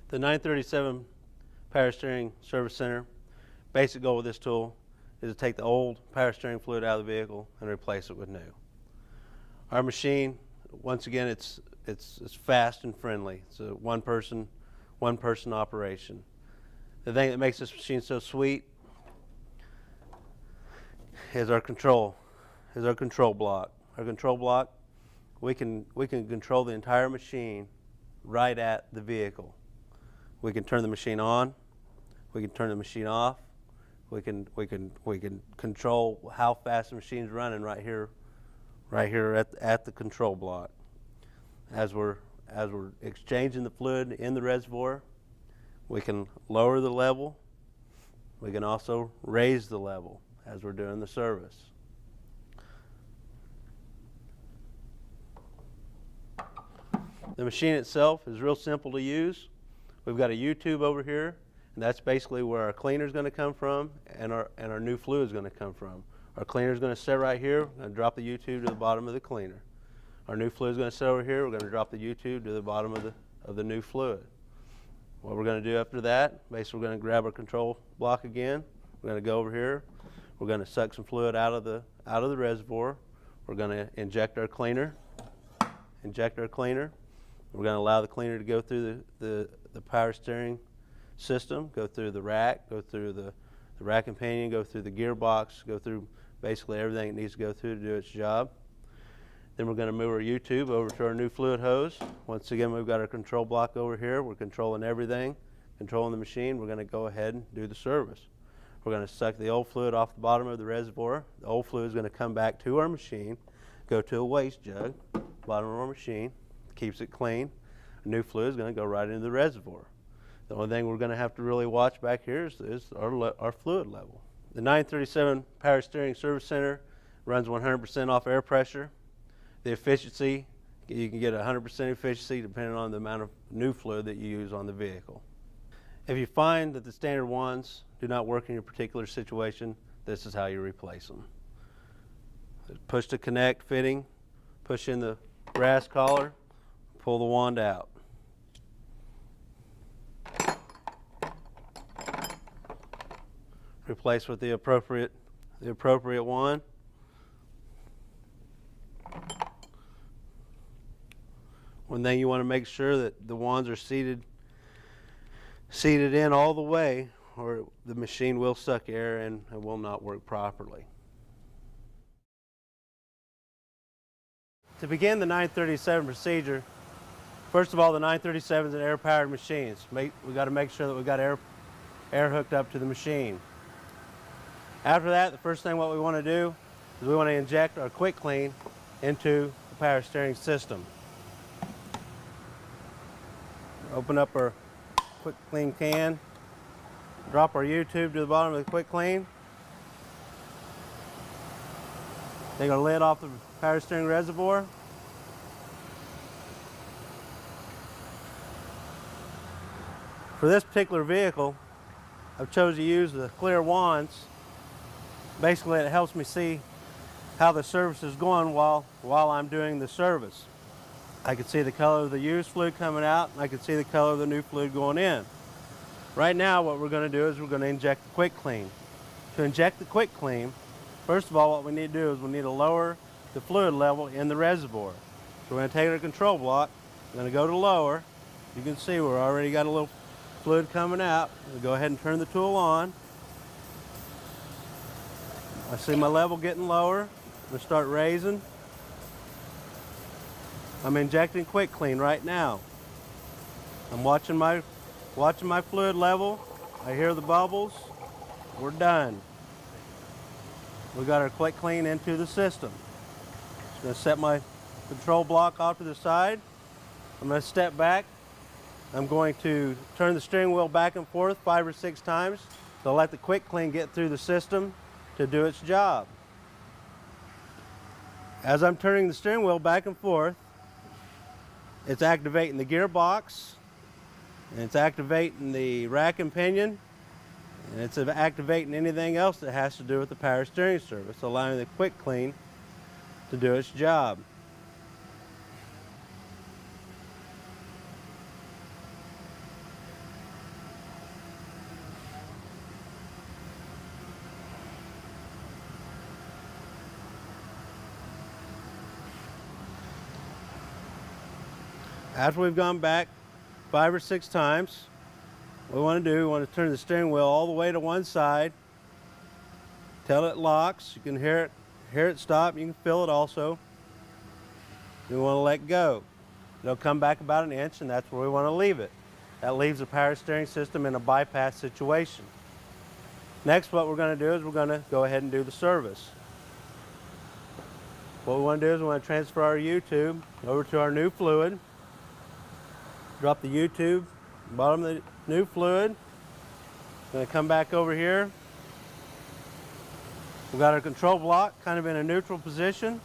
The 937 Power Steering Service Center, basic goal with this tool is to take the old power steering fluid out of the vehicle and replace it with new. Our machine, once again, it's fast and friendly. It's a one person operation. The thing that makes this machine so sweet is our control block. Our control block, we can control the entire machine right at the vehicle. We can turn the machine on, we can turn the machine off, we can control how fast the machine's running right here at the control block. As we're exchanging the fluid in the reservoir, we can lower the level. We can also raise the level as we're doing the service. The machine itself is real simple to use. We've got a U-tube over here, and that's basically where our cleaner is going to come from and our new fluid is going to come from. Our cleaner is going to sit right here. We're going to drop the U-tube to the bottom of the cleaner. Our new fluid is going to sit over here. We're going to drop the U-tube to the bottom of the new fluid. What we're going to do after that, basically we're going to grab our control block again. We're going to go over here. We're going to suck some fluid out of the reservoir. We're going to inject our cleaner. We're going to allow the cleaner to go through the power steering system, go through the rack, go through the rack companion, go through the gearbox, go through basically everything it needs to go through to do its job. Then we're going to move our U-tube over to our new fluid hose. Once again, we've got our control block over here. We're controlling everything, controlling the machine. We're going to go ahead and do the service. We're going to suck the old fluid off the bottom of the reservoir. The old fluid is going to come back to our machine, go to a waste jug, bottom of our machine, keeps it clean. Our new fluid is going to go right into the reservoir. The only thing we're going to have to really watch back here is our fluid level. The 937 Power Steering Service Center runs 100% off air pressure. The efficiency, you can get 100% efficiency depending on the amount of new fluid that you use on the vehicle. If you find that the standard ones do not work in your particular situation, this is how you replace them. Push to connect fitting, push in the brass collar, pull the wand out. Replace with the appropriate wand. One thing you want to make sure that the wands are seated in all the way, or the machine will suck air and it will not work properly. To begin the 937 procedure, first of all, the 937 is an air-powered machine. We've got to make sure that we've got air hooked up to the machine. After that, the first thing what we want to do is we want to inject our quick clean into the power steering system. Open up our quick clean can, drop our U-tube to the bottom of the quick clean. Take our lid off the power steering reservoir. For this particular vehicle, I've chosen to use the clear wands. Basically, it helps me see how the service is going while I'm doing the service. I can see the color of the used fluid coming out, and I can see the color of the new fluid going in. Right now, what we're going to do is we're going to inject the quick clean. To inject the quick clean, first of all, what we need to do is we need to lower the fluid level in the reservoir. So we're going to take our control block, we're going to go to lower. You can see we're already got a little fluid coming out. We'll go ahead and turn the tool on. I see my level getting lower. I'm going to start raising. I'm injecting quick clean right now. I'm watching my fluid level. I hear the bubbles. We're done. We got our quick clean into the system. I'm going to set my control block off to the side. I'm going to step back. I'm going to turn the steering wheel back and forth 5 or 6 times to let the quick clean get through the system to do its job. As I'm turning the steering wheel back and forth, it's activating the gearbox, and it's activating the rack and pinion, and it's activating anything else that has to do with the power steering service, allowing the quick clean to do its job. After we've gone back 5 or 6 times, what we want to do, we want to turn the steering wheel all the way to one side till it locks. You can hear it stop. You can feel it also. We want to let go. It'll come back about an inch, and that's where we want to leave it. That leaves the power steering system in a bypass situation. Next, what we're going to do is we're going to go ahead and do the service. What we want to do is we want to transfer our U-tube over to our new fluid. Drop the U-tube, bottom of the new fluid. Going to come back over here. We've got our control block kind of in a neutral position.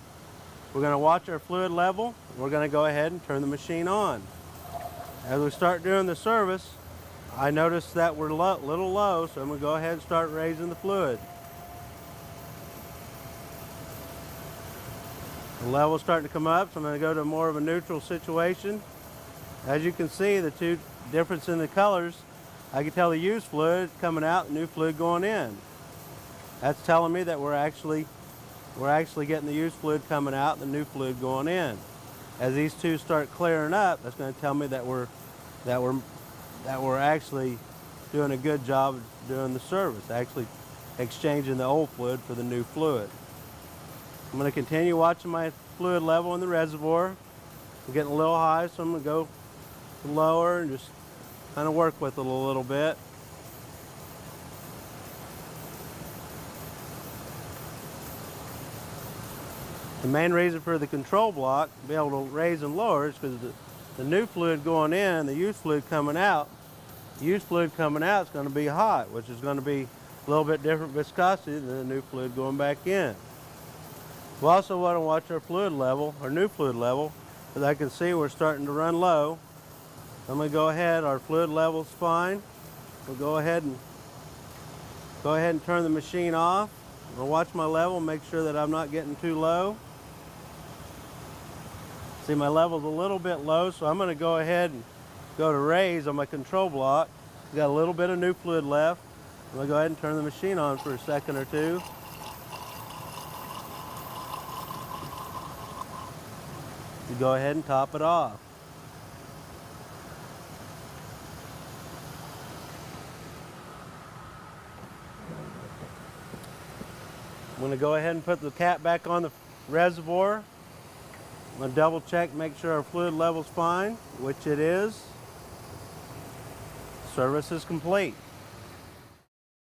We're going to watch our fluid level. We're going to go ahead and turn the machine on. As we start doing the service, I noticed that we're a little low, so I'm going to go ahead and start raising the fluid. The level's starting to come up, so I'm going to go to more of a neutral situation. As you can see, the two difference in the colors, I can tell the used fluid coming out, the new fluid going in. That's telling me that we're actually getting the used fluid coming out, the new fluid going in. As these two start clearing up, that's going to tell me that we're actually doing a good job of doing the service, actually exchanging the old fluid for the new fluid. I'm going to continue watching my fluid level in the reservoir. I'm getting a little high, so I'm going to go lower and just kind of work with it a little bit. The main reason for the control block to be able to raise and lower is because the new fluid going in, the used fluid coming out. The used fluid coming out is going to be hot, which is going to be a little bit different viscosity than the new fluid going back in. We also want to watch our fluid level, our new fluid level. As I can see, we're starting to run low. I'm going to go ahead, our fluid level's fine. We'll go ahead and turn the machine off. I'll watch my level, make sure that I'm not getting too low. See, my level's a little bit low, so I'm going to go ahead and go to raise on my control block. We've got a little bit of new fluid left. I'm going to go ahead and turn the machine on for a second or two. You go ahead and top it off. I'm going to go ahead and put the cap back on the reservoir. I'm going to double check, make sure our fluid level's fine, which it is. Service is complete.